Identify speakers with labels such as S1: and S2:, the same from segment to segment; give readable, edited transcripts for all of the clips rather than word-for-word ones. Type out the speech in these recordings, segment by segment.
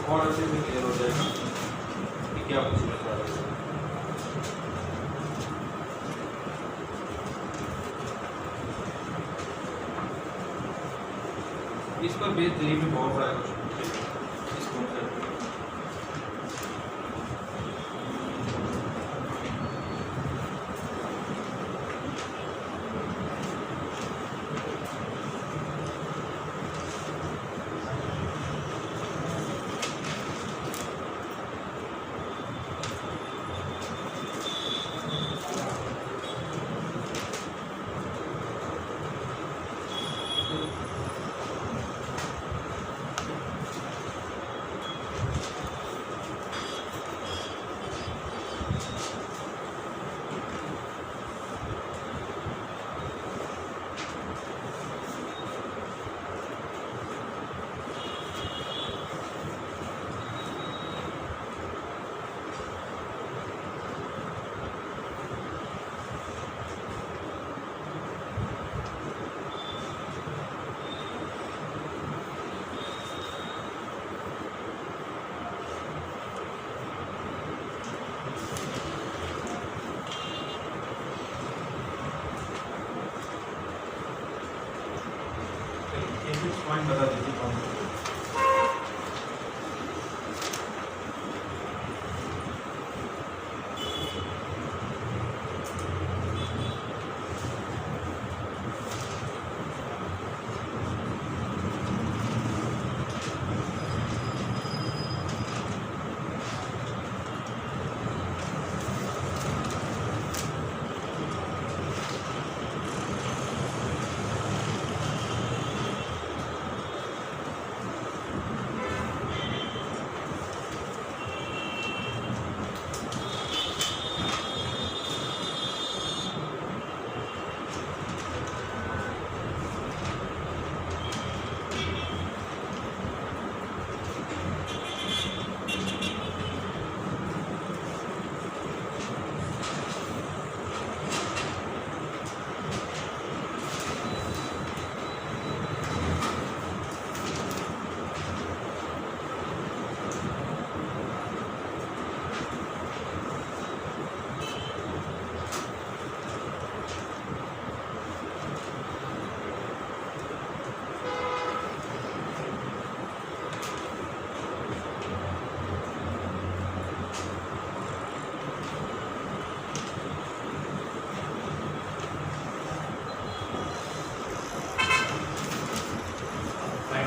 S1: और अच्छे से क्लियर हो जाएगा कि क्या पूछना चाह रहे हैं। इस पर बेस जेई में बहुत सारे क्वेश्चन पूछे इस कॉन्सेप्ट में। पॉइंट बता दीजिए कौन सा।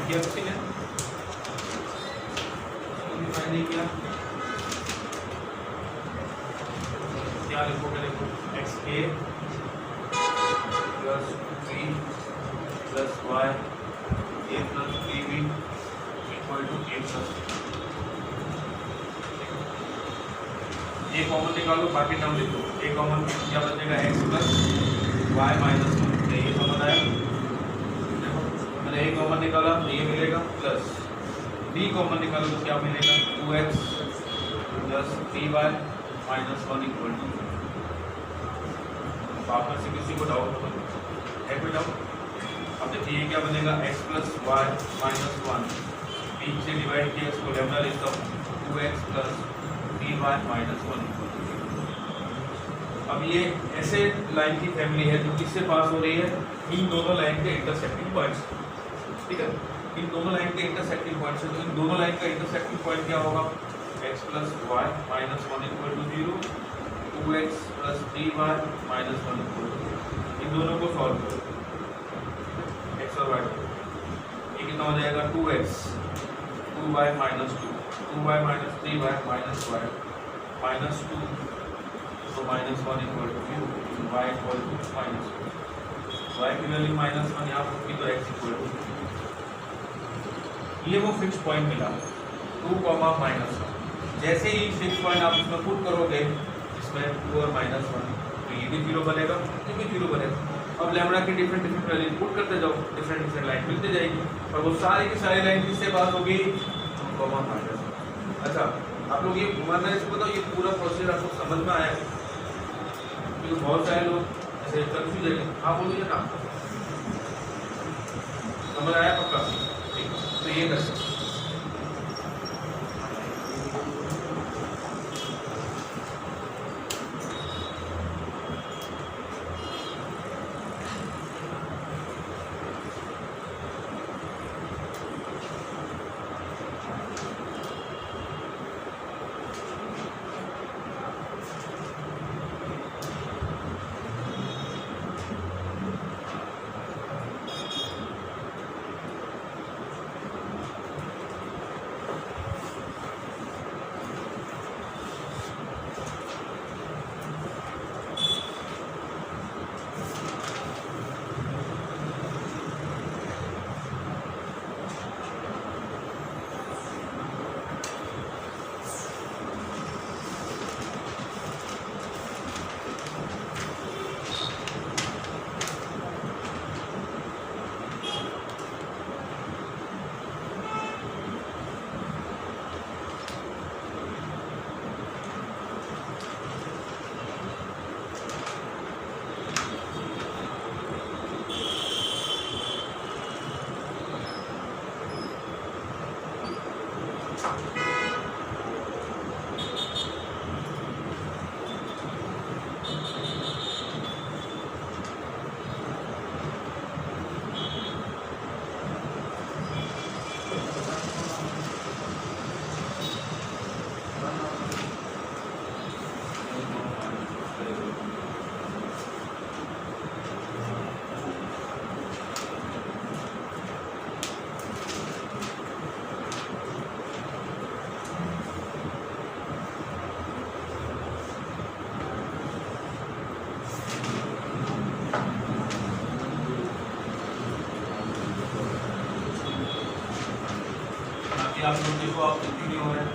S1: किया किसी ने नहीं किया, क्या लिखोगे? देखो x a plus b plus y a plus b b equal to a plus a common निकालो, बाकी टर्म लिख दो। ए कॉमन क्या बचेगा? X plus y minus one. ये समझ आया? देखो मैंने ए कॉमन निकाला तो ये मिलेगा, प्लस बी कॉमन निकालो तो क्या मिलेगा? 2x plus 3y minus 1 equal to. आप में से किसी को डाउट है? कोई डाउट? अब देखिए ये क्या बनेगा? x plus y minus 1, b से डिवाइड किया इसको लेमडा लिखता हूँ, 2x plus 3y minus 1 equal to. अब ये ऐसे लाइन की फैमिली है जो किससे पास हो रही है? इन दोनों लाइन के इंटरसेक्टिंग पॉइंट्स। ठीक है, इन दोनों लाइन के इंटरसेक्टिंग पॉइंट से, तो इन दोनों लाइन का इंटरसेक्टिंग पॉइंट क्या होगा? x plus y minus 1 equal to 0, 2x plus 3y minus 1 equal to. इन दोनों को सॉल्व करो, x और y। ये कितना हो जाएगा? 2x 2y minus 2, 2y minus 3y minus y minus 2, तो minus 1 equal to 0, y equal to minus 2। y की वैल्यू माइनस 1 यहाँ पर तो x इक्वल टू, ये वो फिक्स पॉइंट मिला 2, माइनस 1। जैसे ही फिक्स पॉइंट आप इसमें पुट करोगे, इसमें 2 और माइनस 1, तो ये भी 0 बनेगा, ये भी 0 बनेगा। अब लैम्बडा की डिफरेंट डिफरेंट वैल्यू पुट करते जाओ, डिफरेंट डिफरेंट लाइन मिलती जाएगी, और वो सारी की सारी लाइन किससे पास होगी? 2, माइनस 1। अच्छा, आप लोग ये घुमाना इसको बताओ, ये पूरा प्रोसेस आपको समझ में आया? क्योंकि बहुत सारे लोग ऐसे कंफ्यूज है। हाँ बोलिए ना, समझ आया? पक्का? तो ये कर सकते आप लोग देखो आप कितनी हो रहा है।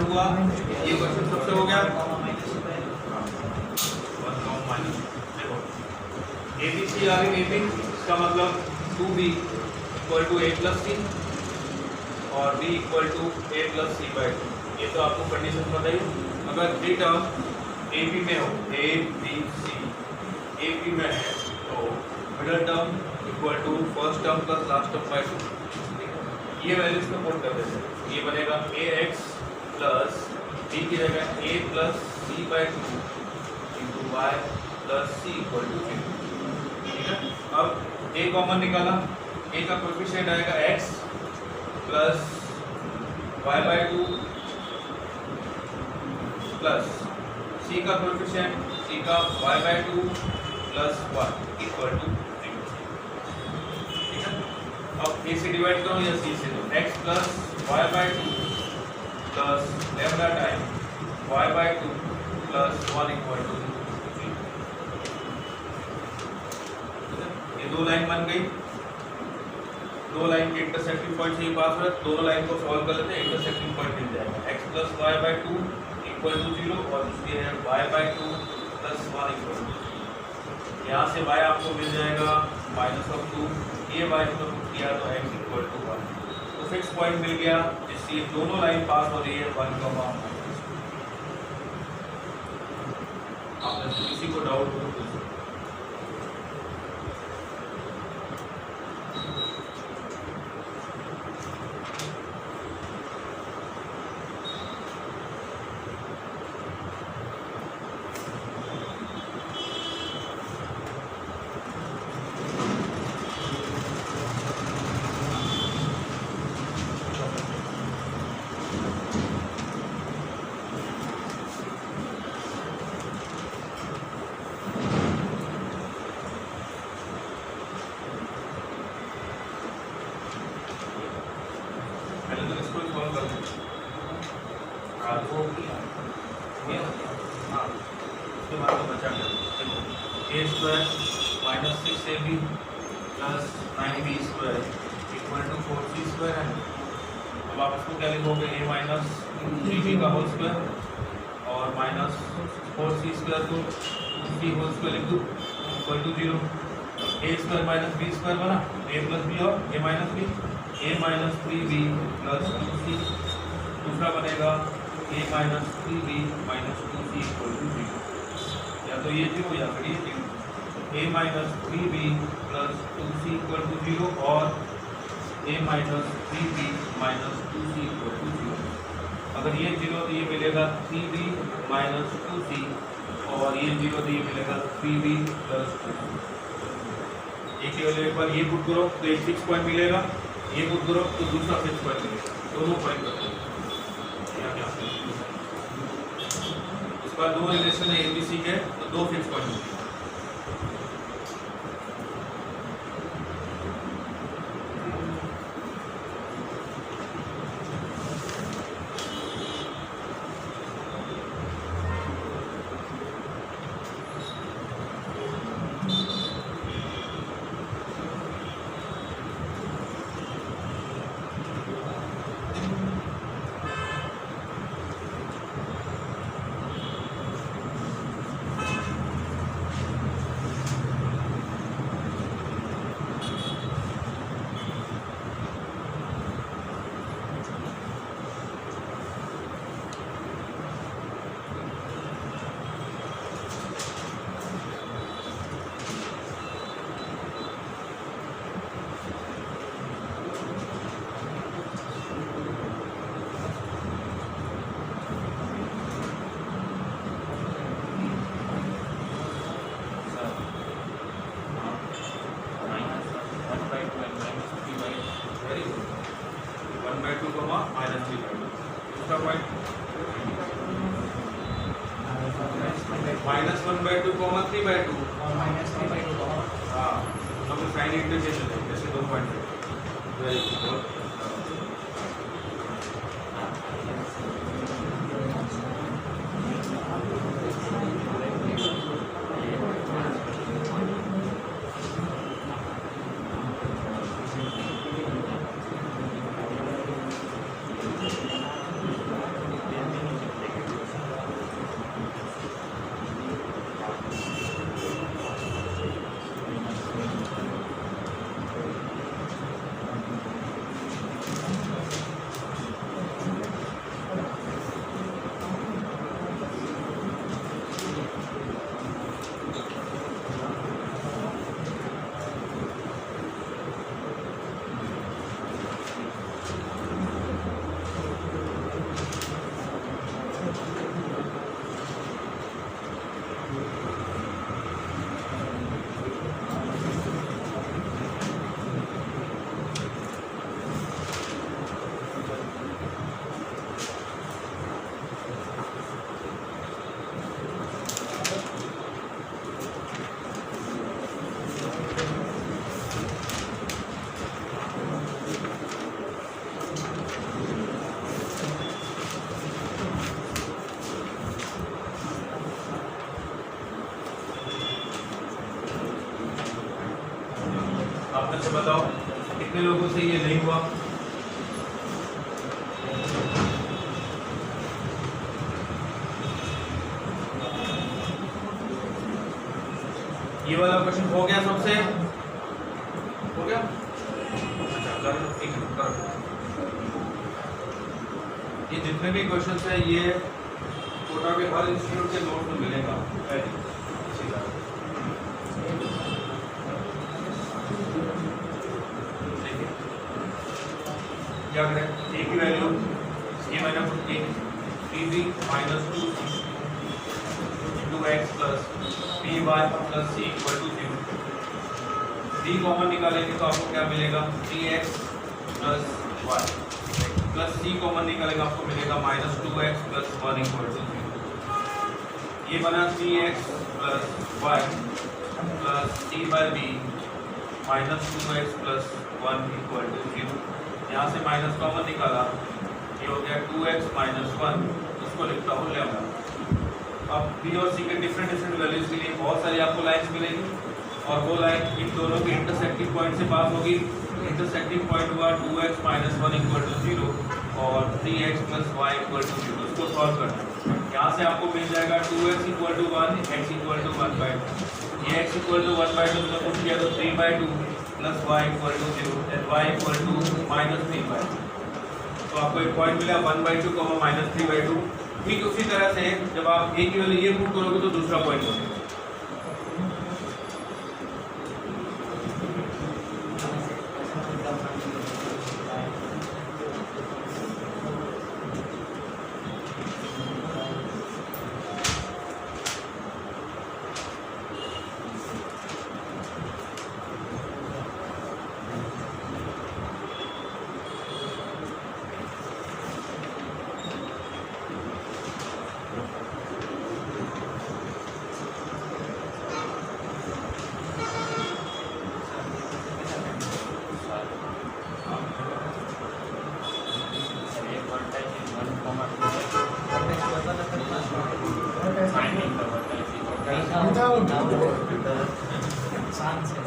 S1: हुआ ये क्वेश्चन सबसे हो गया। देखो ABC आ गई AP, इसका मतलब 2B = A + C और B = A + C/2। ये तो आपको कंडीशन बताइए। अगर ये टर्म AP में हो A B C AP में है तो middle term = first term plus last term by 2। ये वैल्यूज को पुट कर देते हैं, ये बनेगा AX प्लस B की जगह A + C/2 × Y + C = 0। ठीक है, अब A कॉमन निकाला, A का कोएफिशिएंट आएगा X plus Y/2 plus C का कोएफिशिएंट C का Y/2 प्लस 1 = 0। ठीक है, अब A से डिवाइड करो या C से, तो X plus Y/2 plus lambda time Y/2 plus 1 = 0। ये दो लाइन बन गई, दो लाइन के इंटरसेक्टिंग पॉइंट से पास हो रहा है, दोनों लाइन को सॉल्व कर लेते हैं, इंटरसेक्टिंग पॉइंट मिल जाएगा। X प्लस Y/2 = 0 और दूसरी है Y/2 प्लस 1 = 0। यहाँ से Y आपको मिल जाएगा -2, ये Y को पुट किया तो X = 1, तो फिक्स पॉइंट मिल गया जिससे दोनों लाइन पास हो रही है 1, आपने किसी को डाउट हो तो अब आप इसको क्या लिखोगे, A-3B का होल स्क्वायर और -4C² को 2C होल स्क्वायर लिख दो = 0। A² - B² बना, A + B और A - B, A - 3B + 2C। दूसरा बनेगा A - 3B - 2C = 0। तो ये 0 या फिर ये 0, a minus 3b plus 2c equal to 0 और a minus 3b minus 2c equal to 0। अगर ये 0 तो ये मिलेगा 3b माइनस 2c और ये 0 तो ये मिलेगा 3b प्लस 2c। एक वैल्यू एक बार ये पुट करो तो एक फिक्स पॉइंट मिलेगा, ये पुट करो तो दूसरा फिक्स पॉइंट मिलेगा, दोनों पॉइंट करते हैं। इसका दो रिलेशन है एबीसी के, तो दो फिक्स पॉइंट मिलेगा। माइनस 1/2 कॉमा 3/2
S2: और माइनस 3/2।
S1: हाँ, हम साइन इंटरचेंज है जैसे दो पॉइंट वेरी गुड। आप में से बताओ कितने लोगों से ये नहीं हुआ? ये वाला क्वेश्चन हो गया सबसे? हो गया? अच्छा करो, ठीक है करो। ये जितने भी क्वेश्चन है ये कोटा के हर इंस्टीट्यूट के नोट में मिलेगा। क्या करें? a की वैल्यू ये मैंने पुट की 3b minus 2c 2x plus 3y plus c equal to 0। d common निकालेंगे तो आपको क्या मिलेगा? 3x plus y plus c common निकालेंगे आपको मिलेगा minus 2x plus 1 equal to 0। ये बना 3x plus y plus c by b minus 2x plus 1 equal to 0। यहाँ से माइनस कॉमन निकाला, ये हो गया 2x माइनस 1, उसको लिखता हूँ लैम्डा। अब b और c के डिफरेंट वैल्यूज के लिए बहुत सारी आपको लाइन्स मिलेगी और वो लाइन इन दोनों के इंटरसेक्टिंग पॉइंट से पास होगी। इंटरसेक्टिंग पॉइंट हुआ 2x माइनस 1 इक्वल टू 0 और 3x plus y equal to 0। उसको सॉल्व करना है। यहाँ से आपको मिल जाएगा 2x equal to 1, x equal to 1/2। ये x इक्वल टू 1/2 में पुट किया तो 3/2 plus y equal to 0 and y equal to minus 3/2। तो आपको एक पॉइंट मिला 1/2 माइनस 3/2। ठीक उसी तरह से जब आप a की वैल्यू ये पुट करोगे तो दूसरा पॉइंट बनेगा।
S2: सांस है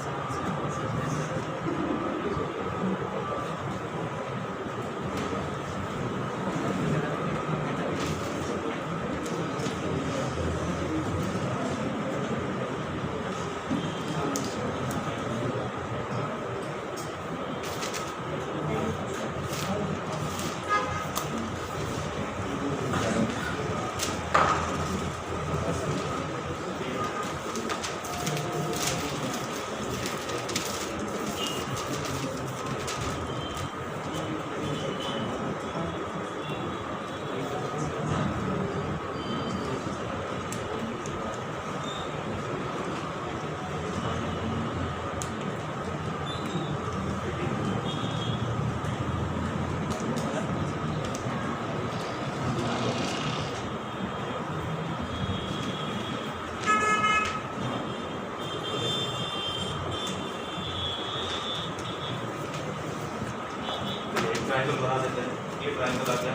S1: ट्रायंगल बना देते हैं। ये ट्रायंगल आ गया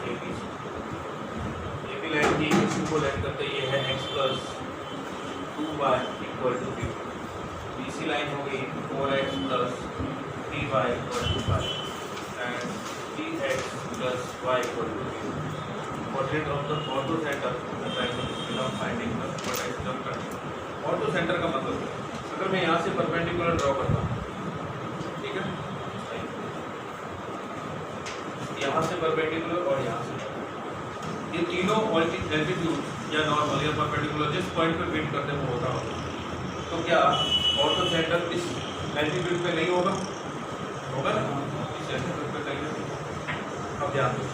S1: ए बी लाइन की इक्वेशन को लेट करते ये है x plus 2y equal to 0। BC line हो गई 4x plus 3y equal to 5 and 3x plus y equal to 0। Coordinate of the orthocentre the triangle without finding the vertex jump करते। Orthocentre का मतलब अगर मैं यहाँ से perpendicular draw करता हूँ, ठीक है, यहाँ से परपेंडिकुलर और यहाँ से, ये तीनों एल्टीट्यूड या नॉर्मल या परपेंडिकुलर जिस पॉइंट पे मीट करते हैं वो होता होगा, तो क्या ऑर्थो सेंटर इस एल्टीट्यूड पे नहीं होगा? होगा ना, इस एल्टीट्यूड पे कहीं। अब ध्यान दो,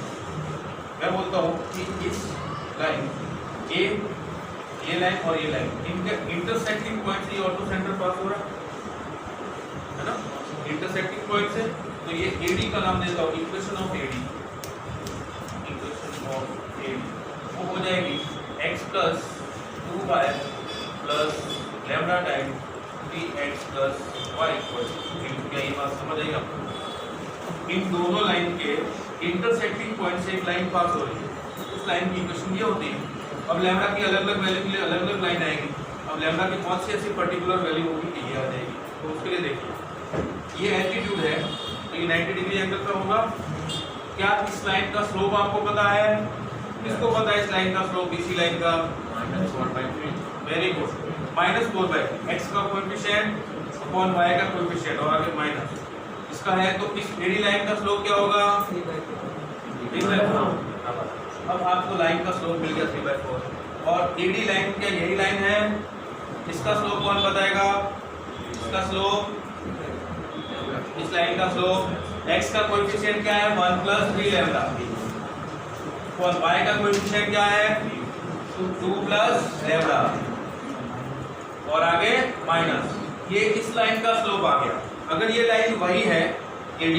S1: मैं बोलता हूँ कि इस लाइन ये लाइन और ये लाइन, इनके इंटरसेक्टिंग पॉइंट से ऑर्थो सेंटर पास हो रहा है ना, इंटरसेक्टिंग पॉइंट से। तो ये AD का नाम देता हूँ equation of AD। Equation of AD वो हो जाएगी x plus 2y plus lambda time 3x plus y equal to. क्या ये बात समझ आई आपको? इन दोनों लाइन के इंटरसेक्टिंग पॉइंट से एक लाइन पास हो रही है, उस लाइन की इक्वेशन ये होती है। अब लैम्डा की अलग अलग वैल्यू के लिए अलग अलग लाइन आएगी। अब लैम्डा की कौन सी ऐसी पर्टिकुलर वैल्यू होगी कि ये आ जाएगी। तो उसके लिए देखिए, ये एल्टीट्यूड है तो ये 90 डिग्री एंगल का होगा। क्या इस लाइन का स्लोप आपको पता है? किसको पता है इस लाइन का स्लोप? BC लाइन का -4/3। वेरी गुड, -4/, x का कोएफिशिएंट अपॉन y का कोएफिशिएंट और आगे माइनस इसका है। तो इस AD लाइन का स्लोप क्या होगा? 3/4। अब आपको लाइन का स्लोप मिल गया 3/4। और AD लाइन क्या यही लाइन है? इसका स्लोप कौन बताएगा? इसका स्लोप, इस लाइन का स्लोप, x का कोएफिशिएंट क्या है? 1 प्लस 3 लैम्डा और y का कोएफिशिएंट क्या है? 2 प्लस लैम्डा और आगे माइनस। ये इस लाइन का स्लोप आ गया। अगर ये लाइन वही है AD,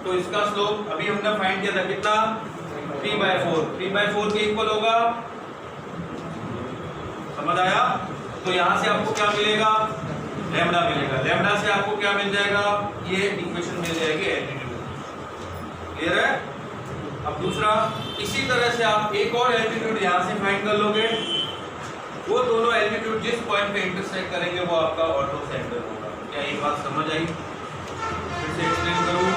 S1: तो इसका स्लोप अभी हमने फाइंड किया था कितना? 3/4। 3/4 के इक्वल होगा। समझ आया? तो यहाँ से आपको क्या मिलेगा? लैम्डा मिलेगा। लैम्डा से आपको क्या मिल जाएगा? ये इक्वेशन मिल जाएगी एल्टीट्यूड। क्लियर है? अब दूसरा, इसी तरह से आप एक और एल्टीट्यूड यहाँ से फाइंड कर लोगे। वो दोनों एल्टीट्यूड जिस पॉइंट पे इंटरसेक्ट करेंगे वो आपका ऑर्थो सेंटर होगा। क्या ये बात समझ आई? फिर से एक्सप्लेन करूँ?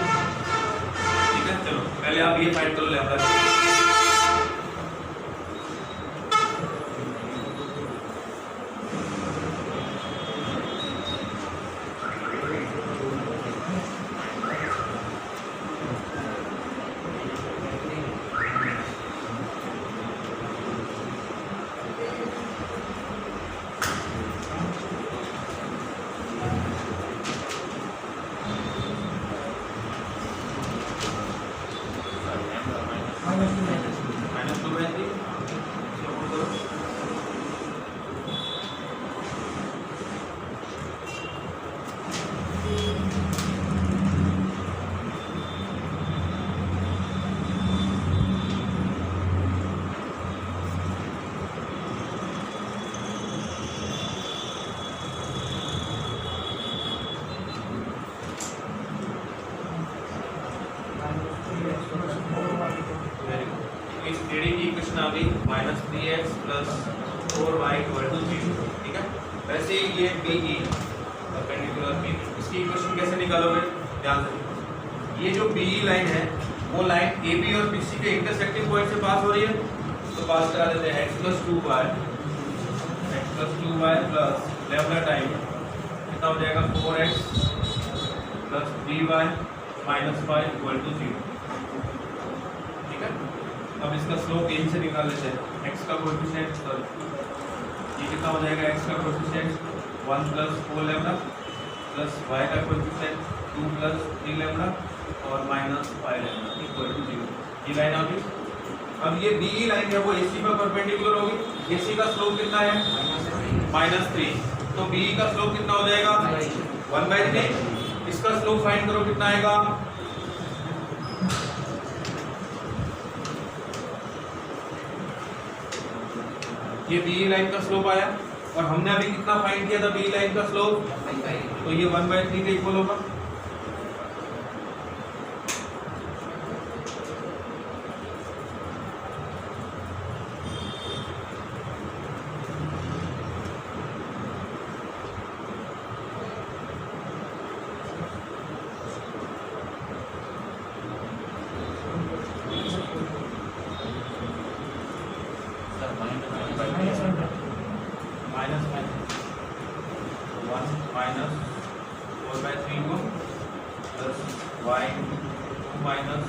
S1: ठीक है, चलो पहले आप ये फाइंड करो lambda.
S2: -2
S1: minus 3x plus 4y equal to 0। ठीक है, वैसे ही ये BE परपेंडिकुलर BE, इसकी इक्वेशन कैसे निकालोगे ध्यान से। ये जो BE लाइन है वो लाइन AB और BC के इंटरसेक्टिंग पॉइंट से पास हो रही है, तो पास करा देते हैं x plus 2y plus lambda time कितना हो जाएगा 4x plus 3y minus 5 equal to 0। ठीक है, अब इसका स्लोप इन से निकाल लेते हैं। x का कोएफिशिएंट सॉरी ये कितना हो जाएगा, x का coefficient 1 plus 4 lambda plus y का कोएफिशिएंट 2 प्लस 3 लेमडा और माइनस 5 लेमडा इक्वल टू 0। ये लाइन आ गई। अब ये BE लाइन है वो AC पर परपेंडिकुलर होगी। AC का स्लोप कितना है -3, तो BE का स्लोप कितना हो जाएगा 1/3। इसका स्लोप फाइंड करो कितना आएगा, ये BE लाइन का स्लोप आया और हमने अभी कितना फाइंड किया था BE लाइन का स्लोप, तो ये 1/3 के इक्वल होगा। माइनस 1 माइनस 4/3 को plus y 2 minus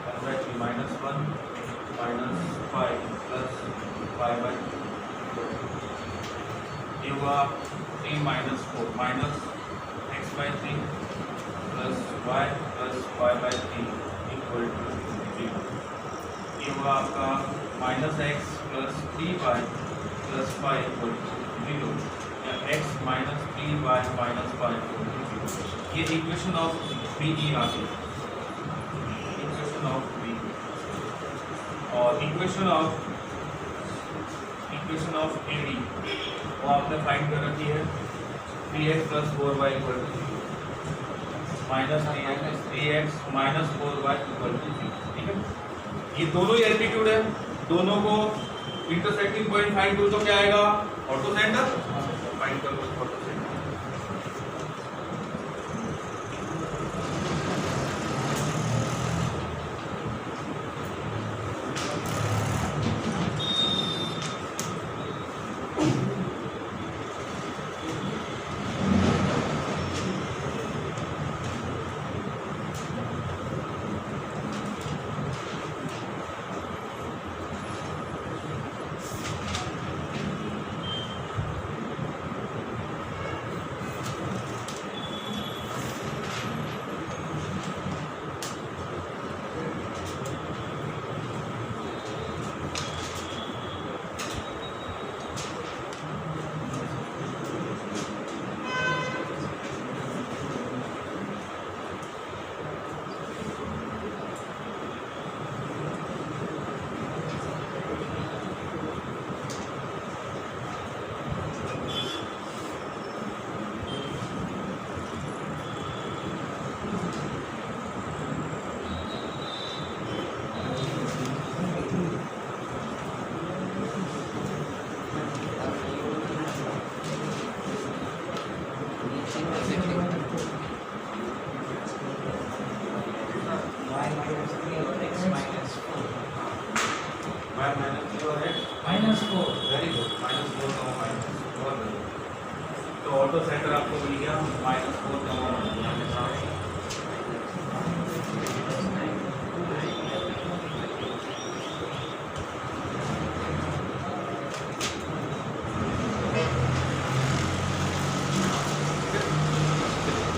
S1: 1/3 minus 1 minus 5 plus 5/2 ये हुआ 3 minus 4 minus x/3 plus y plus 5/3 equal to 0। ये हुआ आपका minus x plus 3y plus 5 equal to 0 या x minus 3y minus 5 equal to 0। ये इक्वेशन ऑफ BE आ गई, इक्वेशन ऑफ BE। और इक्वेशन ऑफ AD वो आपने फाइंड कर रखी है 3x plus 4y equal to 0 minus 3x minus 4y equal to 0। ठीक है, ये दोनों ही एल्टीट्यूड है, दोनों को इंटरसेक्टिंग पॉइंट फाइंड करो तो क्या आएगा, ऑटो सेंटर फाइंड करो ऑटो सेंटर।
S2: -4
S1: वेरी गुड, -4 का माइनस बहुत बढ़िया। तो ऑटो सेंटर आपको मिल गया -4 का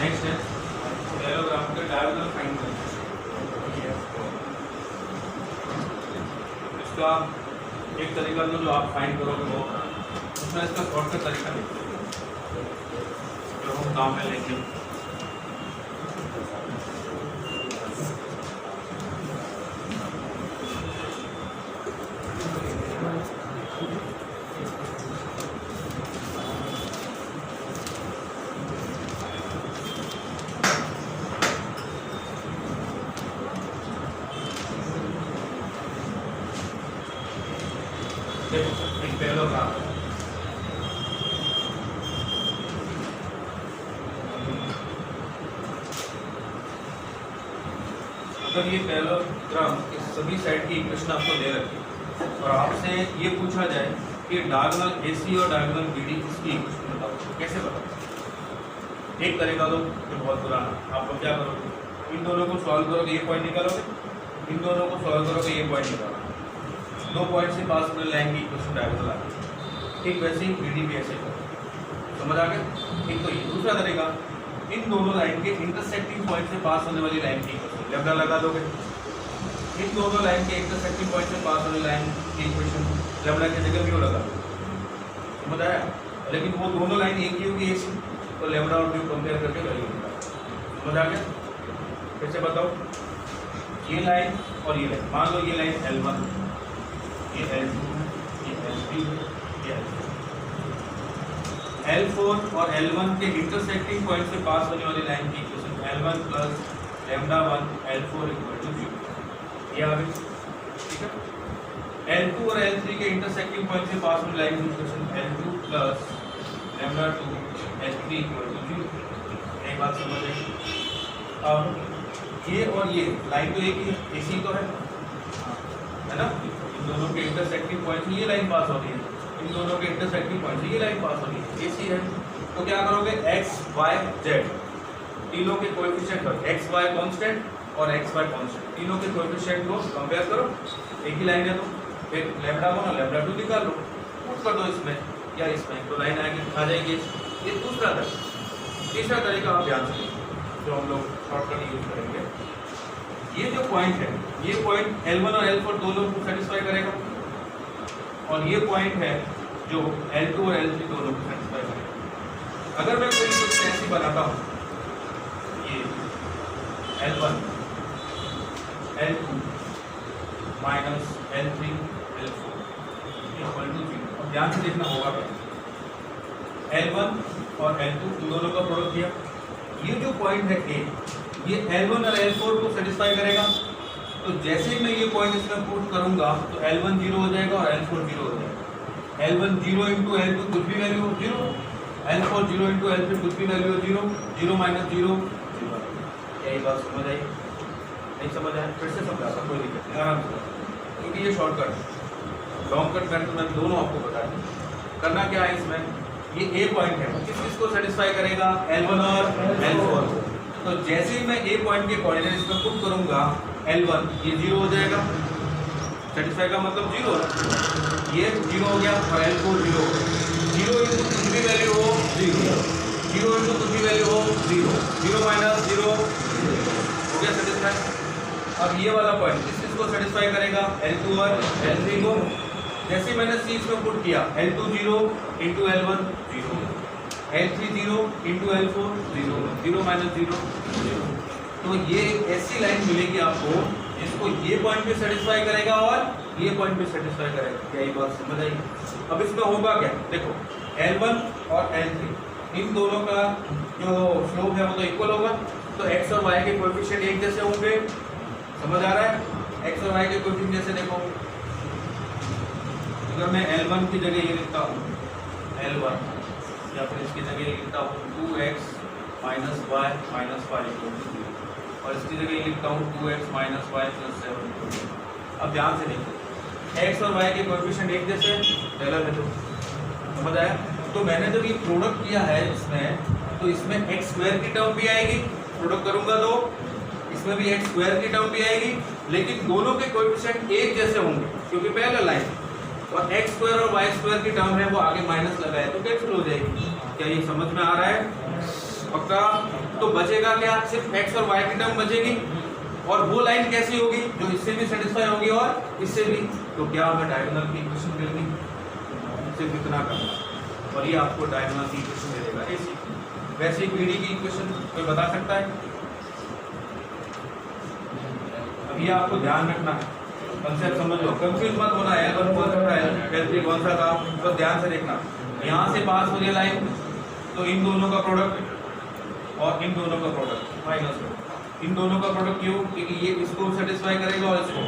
S1: नेक्स्ट है पैराग्राफ के डायगोनल फाइंड करना। इसका एक तरीका जो आप फाइंड करोगे वो उसमें इसका शॉर्टकट तरीका देखते हैं जो हम काम में लेंगे। देखो एक पैरेललोग्राम है। अगर ये पैरेललोग्राम के सभी साइड की इक्वेशन आपको दे रखी और आपसे ये पूछा जाए कि डायगोनल AC और डायगोनल BD इसकी इक्वेशन बताओ, तो कैसे बताओ? एक तरीका तो बहुत पुराना, आप लोग क्या करोगे, इन दोनों को सॉल्व करोगे, ये पॉइंट निकालोगे, इन दोनों को सॉल्व करोगे, ये पॉइंट निकालोगे, दो पॉइंट से पास होने लाइन की इक्वेशन डायगोनल आ गई। ठीक वैसे ही BD भी ऐसे करो, समझ आ गया? एक तो ये दूसरा तरीका, इन दोनों लाइन के इंटरसेक्टिंग पॉइंट से पास होने वाली लाइन की इक्वेशन लैम्डा लगा दोगे। इन दोनों लाइन के इंटरसेक्टिंग पॉइंट से पास होने लाइन की इक्वेशन लैम्डा की जगह म्यू लगा दो, समझ आया? लेकिन वो दोनों लाइन एक ही होगी AC, तो लैम्डा और म्यू कंपेयर करके वैल्यू निकालो, समझ आ गया? कैसे बताओ? ये लाइन और ये लाइन, मान लो ये लाइन L1, ये L2, ये L3, ये L4। L4 और L1 के इंटरसेक्टिंग पॉइंट से पास होने वाली लाइन की equation L1 plus lambda 1 L4 equal to 0, ये आ गई, ठीक है? L2 और L3 के इंटरसेक्टिंग पॉइंट से पास होने लाइन की equation L2 plus lambda 2 L3 equal to 0, एक बात समझ आई? अब ये और ये लाइन तो एक ही है, AC तो है ना? इन दोनों के इंटरसेक्टिंग पॉइंट से ये लाइन पास हो रही है, इन दोनों के इंटरसेक्टिंग पॉइंट से ये लाइन पास हो रही है, AC है। तो क्या करोगे, X Y Z तीनों के कोएफिशिएंट करो, X Y कांस्टेंट और X Y कांस्टेंट, तीनों के कोएफिशिएंट को कंपेयर करो, एक ही लाइन है तो फिर लैम्डा 1 और लैम्डा 2 निकाल लो, पुट कर दो इसमें या इसमें, तो लाइन आएगी, आ जाएगी। ये दूसरा तरीका। तीसरा तरीका आप ध्यान से जो हम लोग शॉर्टकट यूज करेंगे, ये जो पॉइंट है, ये पॉइंट L1 और L4 दोनों को सेटिस्फाई करेगा, और ये पॉइंट है जो L2 और L3 दोनों को सेटिस्फाई करेगा। अगर मैं कोई कुछ ऐसी बनाता हूँ, ये L1 L2 minus L3 L4 equal to 0, अब ध्यान से देखना होगा क्या, L1 और L2 इन दोनों का प्रोडक्ट दिया, ये जो पॉइंट है A, ये L1 और L4 को सेटिस्फाई करेगा, तो जैसे ही मैं ये पॉइंट इसमें पुट करूंगा तो L1 0 हो जाएगा और L4 0 हो जाएगा। L1 0 इंटू L2 कुछ भी वैल्यू हो 0, L4 0 इंटू L3 कुछ भी वैल्यू हो 0, 0 माइनस 0 0। यही बात समझ आई? नहीं समझ आया? फिर से समझाता, कोई दिक्कत नहीं, आराम से, क्योंकि ये शॉर्टकट लॉन्ग कट मेथड में दोनों आपको बता दें। करना क्या है इसमें, ये A पॉइंट है, किसको सेटिस्फाई करेगा, L1 और L4 को। तो जैसे ही मैं A पॉइंट के कोऑर्डिनेट इसमें पुट करूंगा, L1 ये 0 हो जाएगा, सेटिस्फाई का मतलब 0, ये 0 हो गया, और L4 0 हो गया, 0 इंटू कुछ भी वैल्यू हो 0, 0 इंटू कुछ भी वैल्यू हो 0, 0 माइनस 0 हो गया सेटिस्फाई। अब ये वाला पॉइंट किसको सेटिस्फाई करेगा, L2 और L3 को। जैसे मैंने C इसमें पुट किया, L2 0 into L1 0, L3 0 into L4 0, 0 minus 0 0। तो ये ऐसी लाइन मिलेगी आपको जिसको ये पॉइंट भी सेटिस्फाई करेगा और ये पॉइंट भी सेटिस्फाई करेगा। क्या ये बात समझ आई? अब इसमें होगा क्या, देखो L1 और L3 इन दोनों का जो स्लोप है वो तो इक्वल होगा, तो x और y के कोएफिशिएंट एक जैसे होंगे, समझ आ रहा है? x और y के कोएफिशिएंट जैसे देखो, अगर मैं L1 की जगह ये लिखता हूँ L1, या फिर इसकी जगह ये लिखता हूँ 2x माइनस y माइनस 5 और इसकी जगह ये लिखता हूँ 2x माइनस y प्लस 7। अब ध्यान से देखो, x और y के कोएफिशिएंट एक जैसे टेलर है, तो समझ आया? तो मैंने जब ये प्रोडक्ट किया है इसमें, तो इसमें x स्क्वायर की टर्म भी आएगी, प्रोडक्ट करूंगा तो इसमें भी x स्क्वायर की टर्म भी आएगी, लेकिन दोनों के कोएफिशिएंट एक जैसे होंगे क्योंकि पहला लाइन, और x स्क्वायर और y स्क्वायर की टर्म है वो आगे माइनस लगा है तो कैंसिल हो जाएगी। क्या ये समझ में आ रहा है? पक्का? तो बचेगा क्या, सिर्फ x और y की टर्म बचेगी, और वो लाइन कैसी होगी जो इससे भी सेटिस्फाई होगी और इससे भी। तो क्या हमें डायगोनल की इक्वेशन मिलनी, सिर्फ इतना करना, और ये आपको डायगोनल की इक्वेशन दे देगा ऐसी। वैसे BD की इक्वेशन कोई बता सकता है? अब ये आपको ध्यान रखना है, कंसेप्ट समझ लो, कंफ्यूज मत होना है। L1 कौन सा था, L3 कौन सा था, तो ध्यान से देखना। यहाँ से पास हो रही लाइन, तो इन दोनों का प्रोडक्ट और इन दोनों का प्रोडक्ट माइनस हो, इन दोनों का प्रोडक्ट क्यों, क्योंकि ये इसको सेटिस्फाई करेगा और इसको,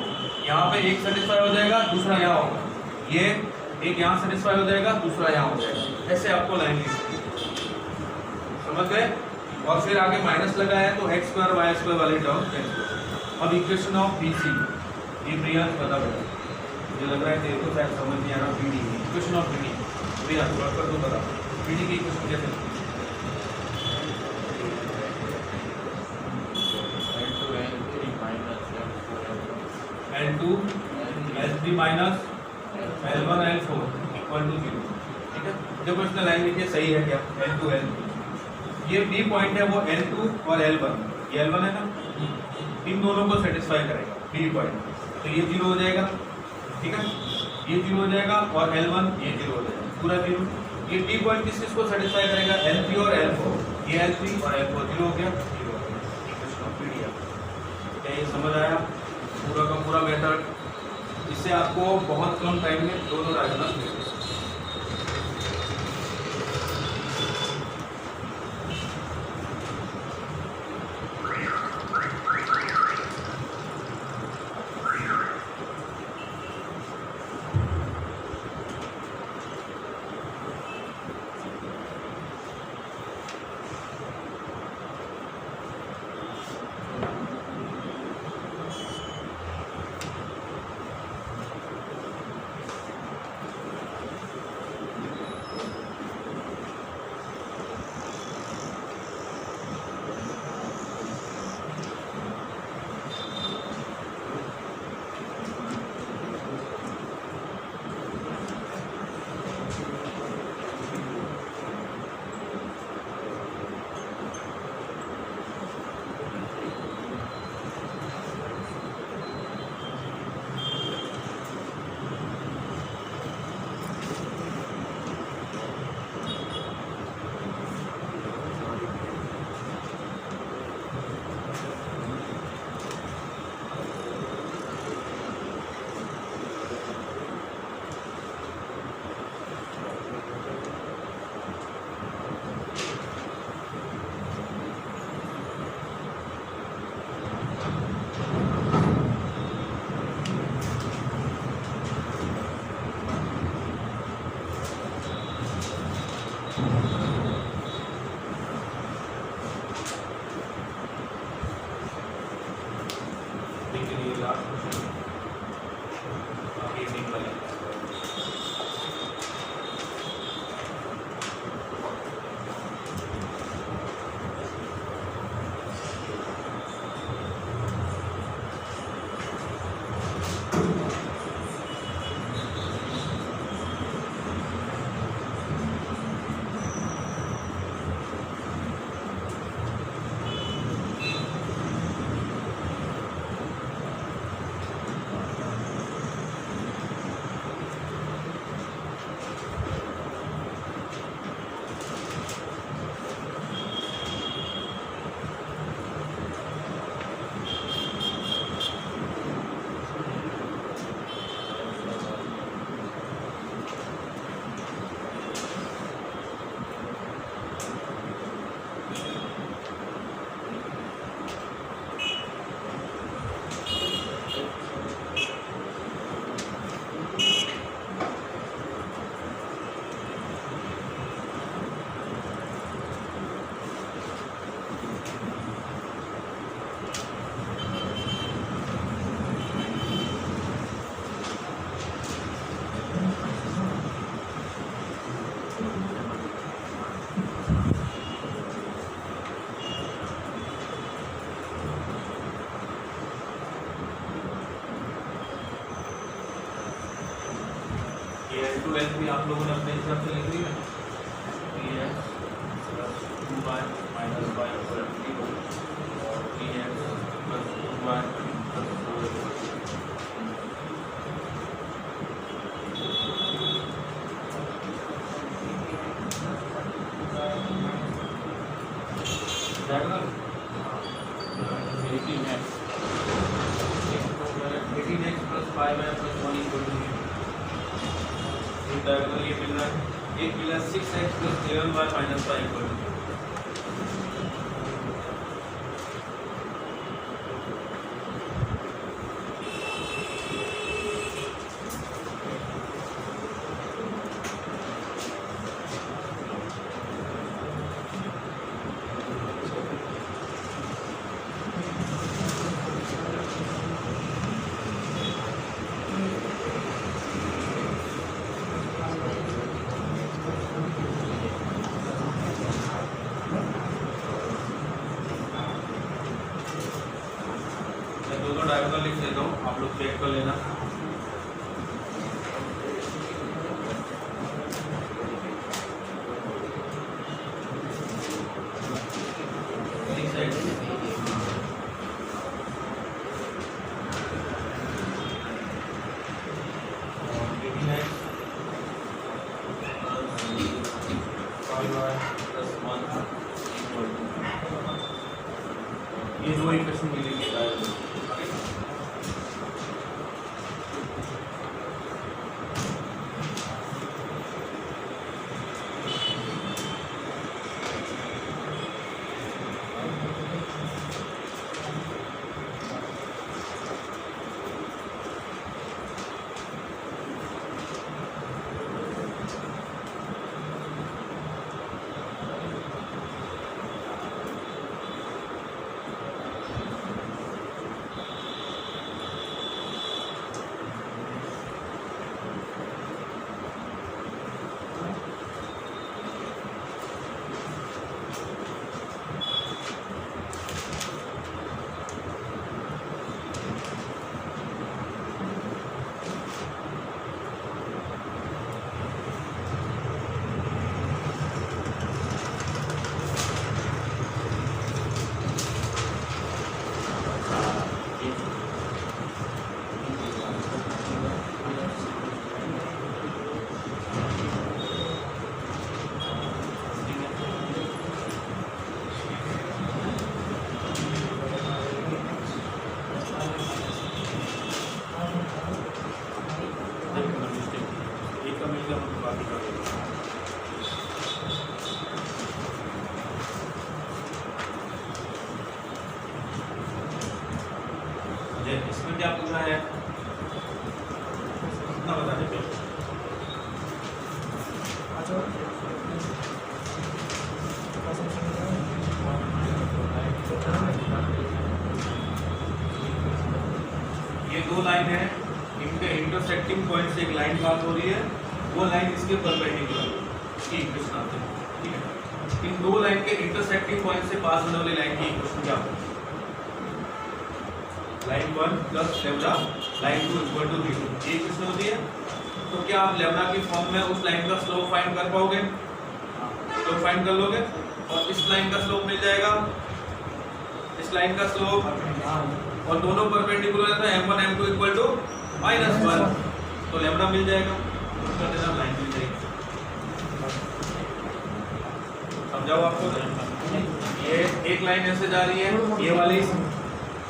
S1: यहाँ पे एक सेटिस्फाई हो जाएगा, दूसरा यहाँ होगा, ये एक यहाँ सेटिस्फाई हो जाएगा, दूसरा यहाँ हो जाएगा। ऐसे आपको लाइन लिखनी है, समझ गए। और फिर आगे माइनस लगाया है तो एक्स स्क्वायर वाई स्क्वायर वाले टर्म कैंसिल। अब इक्वेशन ऑफ BC, ये प्रियांश बता बेटा, मुझे लग रहा है तेरे को शायद समझ नहीं आ रहा। BD, equation of BD Priyansh work कर दो, बता BD की इक्वेशन कैसे लिखते हैं? L2 L3 minus L1 L4 equal to 0। ठीक है, जब इसने लाइन लिखी है सही है क्या? L2 L3, ये B पॉइंट है वो L2 और L1, ये L1 है ना, इन दोनों को सेटिस्फाई करेगा B पॉइंट, तो ये 0 हो जाएगा। ठीक है, ये 0 हो जाएगा और L1 ये 0 हो जाएगा, पूरा 0। ये D पॉइंट किस चीज को सेटिस्फाई करेगा? L3 और L4, ये L3 और L4 0 हो गया, 0 हो गया। इक्वेशन ऑफ BD है। क्या ये समझ आया पूरा का पूरा मेथड? इससे आपको बहुत कम टाइम में दोनों डायग्राम मिल गए। L2 भी आप लोगों ने अपने हिसाब से लिख ली है। Px plus 2y minus y equal to 0 और Px plus 2y plus 4 diagonal 18x plus 5y plus 1 equal to 0। Diagonal ये मिल रहा है, एक मिला 6x plus 11y minus y equal to 0। Check कर लेना। ये दो इक्वेशन मिलेगी। इसमें क्या पूछा है, कितना बता देते हो? ये दो लाइन है, इनके इंटरसेक्टिंग पॉइंट से एक लाइन पास हो रही है, वो लाइन इसके परपेंडिकुलर की इक्वेशन आती है। ठीक है, इन दो लाइन के इंटरसेक्टिंग पॉइंट से पास होने वाली लाइन की इक्वेशन क्या होगी? Line 1 plus lambda line 2 equal to 0, ये इक्वेशन होती है। तो क्या आप लेम्डा की फॉर्म में उस लाइन का स्लोप फाइंड कर पाओगे? स्लोप फाइंड कर लोगे और इस लाइन का स्लोप मिल जाएगा, इस लाइन का स्लोप, और दोनों परपेंडिकुलर है तो m1 m2 इक्वल टू -1, तो लेम्डा मिल जाएगा, उसका देना लाइन मिल जाएगी। समझाओ आपको? ये एक लाइन ऐसे जा रही है, ये वाली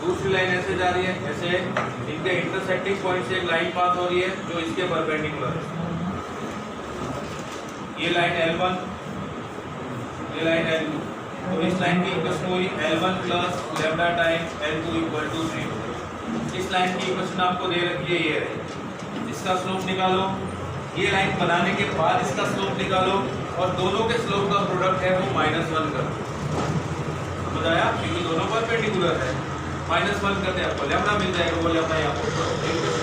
S1: दूसरी लाइन ऐसे जा रही है, ऐसे इनके इंटरसेक्टिंग पॉइंट से एक लाइन पास हो रही है जो इसके परपेंडिकुलर है। ये लाइन L1, ये लाइन L2, तो इस लाइन की इक्वेशन हुई L1 plus lambda time L2 equal to 0। इस लाइन की इक्वेशन आपको दे रखी है, ये है, इसका स्लोप निकालो, ये लाइन बनाने के बाद इसका स्लोप निकालो, और दोनों के स्लोप का प्रोडक्ट है वो -1 करो। समझ आया? क्योंकि दोनों परपेंडिकुलर है, -1 करते आपको लेम्डा मिल जाएगा, वो लेम्डा यहाँ पर मिल जाएगा।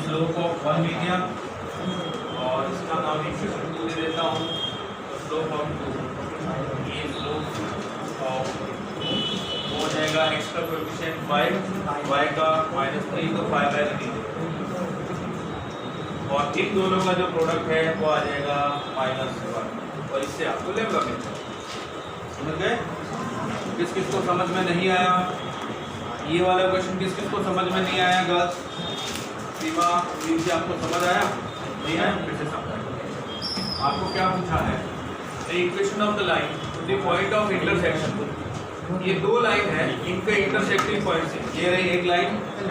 S1: स्लोप ऑफ 1 मीडियम और इसका नाम इक्वेशन 2 दे देता हूँ, स्लोप ऑफ 2, ये स्लोप ऑफ हो जाएगा x का कोएफिशिएंट 5, y का -3, तो 5/3, और इन दोनों का जो प्रोडक्ट है वो आ जाएगा -1, और इससे आपको लेम्डा मिलता है। समझ गए? किस किस को समझ में नहीं आया? ये वाला क्वेश्चन किस किस को समझ में नहीं आया गर्ल्स? सीमा से आपको समझ आया? नहीं आया? फिर से समझाएं। आपको क्या पूछा है? The equation of the line, the point of intersection. ये दो लाइन है, इनके इंटरसेक्टिंग पॉइंट से, ये रही एक लाइन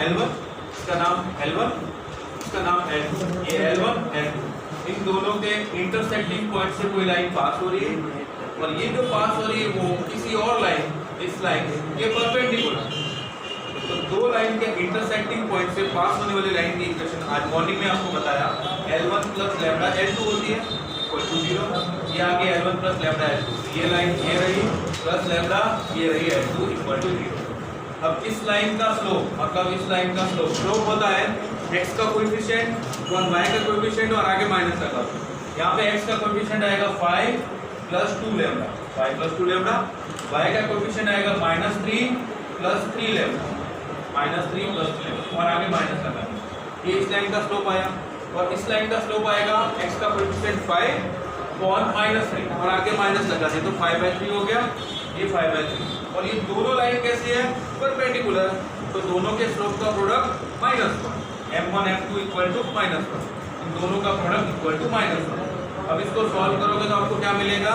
S1: L1, इसका नाम L1, इसका नाम L2, ये L1 L2, इन दोनों के इंटरसेक्टिंग पॉइंट से कोई लाइन पास हो रही है और ये जो पास हो रही है वो किसी और लाइन, इस लाइन के परपेंडिकुलर। तो दो लाइन के इंटरसेक्टिंग पॉइंट से पास होने वाली लाइन की इक्वेशन आज मॉर्निंग में आपको बताया L1 + लैम्डा L2 होती है इक्वल टू 0। ये आगे L1 + लैम्डा L2, ये लाइन ये रही प्लस लैम्डा, ये रही L2 इक्वल टू 0। अब इस लाइन का स्लोप, मतलब इस लाइन का स्लोप होता है x का कोएफिशिएंट और y का कोएफिशिएंट और आगे माइनस लगा दो। यहाँ पे x का कोएफिशिएंट आएगा 5 + 2 लैम्डा, 5 + 2 लैम्डा, y का कोएफिशिएंट आएगा -3 + 3 लैम्डा, -3 + 3 लैम्डा और आगे माइनस लगा दो। ये इस लाइन का स्लोप आया और इस लाइन का स्लोप आएगा x का कोएफिशिएंट 5 और -3 और आगे माइनस लगा दे तो 5/3 हो गया, ये 5/3। और ये दोनों लाइन कैसी है? परपेंडिकुलर, तो दोनों के स्लोप का product -1, m1 m2 equal to -1, इन दोनों का प्रोडक्ट इक्वल टू -1। अब इसको सॉल्व करोगे तो आपको क्या मिलेगा?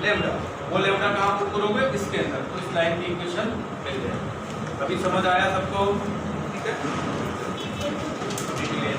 S1: लैम्डा। वो लैम्डा कहाँ पुट करोगे? इसके अंदर, तो इस लाइन की इक्वेशन मिल जाएगी। अभी समझ आया सबको? ठीक है, अभी के लिए